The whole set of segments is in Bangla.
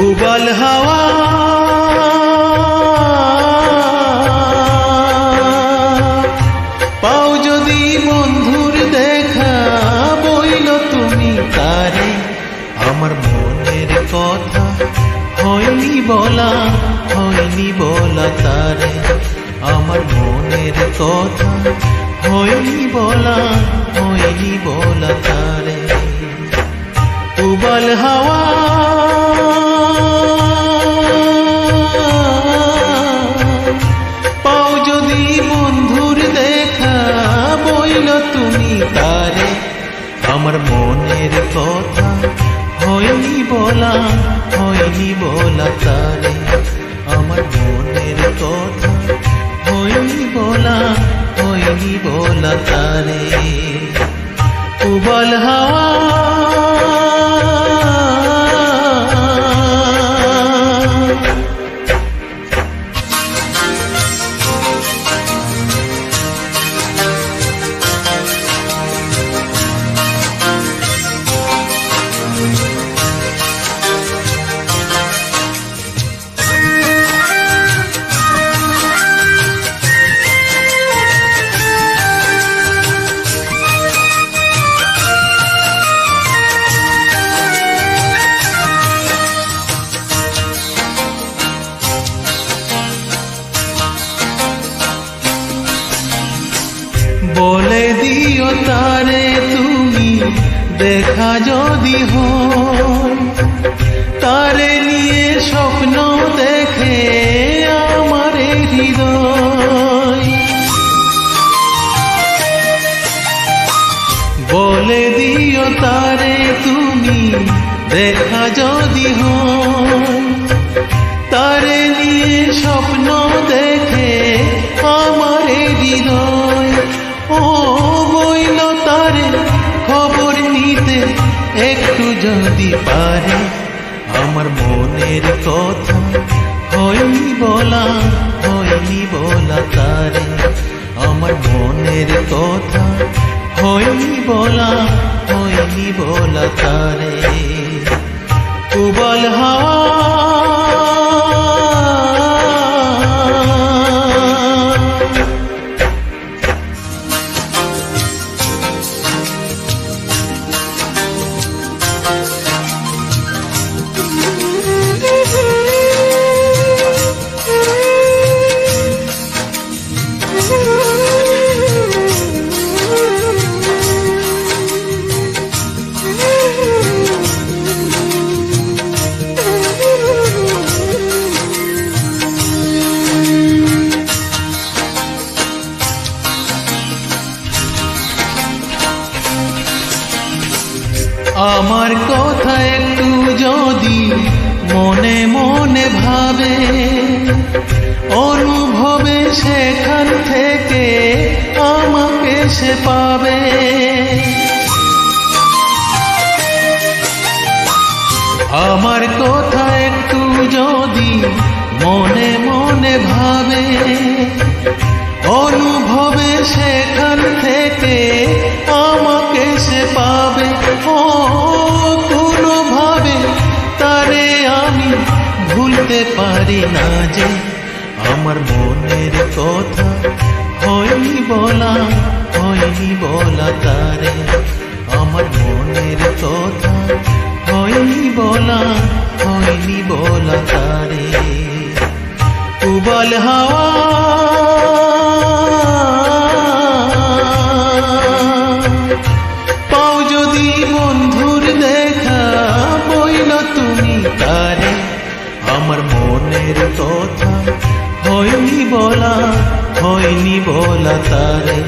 উবাল হাওয়া পাও যদি বন্ধুর দেখা, বইল তুমি তারে আমার মনের কথা, হয়নি বলা তারে আমার মনের কথা, হয়নি বলা তারে। উবাল হাওয়া পাও যদি বন্ধুর দেখা, বইল তুমি তারে আমার মনের কথা, হয়নি বলা তারে আমার মনের কথা, হয়নি বলা তারে। উবাল হাওয়া বলে দিও তারে তুমি দেখা যদি হয়, তারে নিয়ে স্বপ্ন দেখে আমার হৃদয়। বলে দিও তারে তুমি দেখা যদি হয়, তারে নিয়ে স্বপ্ন দেখে আমার হৃদয়। ও বইল তারে খবর নিতে একটু যদি পারে, আমার মনের কথা, হয়নি বলা তারে আমার মনের কথা, হয়নি বলা তারে। উবাল হাওয়া আমার কথা একটু যদি মনে মনে ভাবে, অনুভবে সেখান থেকে আমাকে সে পাবে। আমার কথা একটু যদি মনে মনে ভাবে, অনুভবে সেখান থেকে আমাকে সে পাবে। ও কোনোভাবে তারে আমি ভুলতে পারি না যে, আমার মনের কথা, হয়নি বলা তারে আমার মনের কথা, হয়নি বলা তারে। উবাল হাওয়া পাও যদি বন্ধুর দেখা, বইল তুমি তারে আমার মনের কথা, হয়নি বলা তারে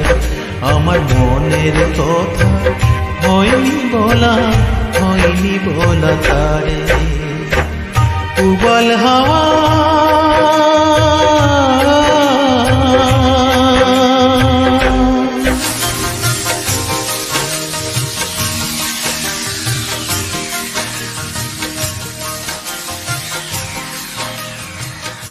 আমার মনের কথা, হয়নি বলা তারে। উবাল হাওয়া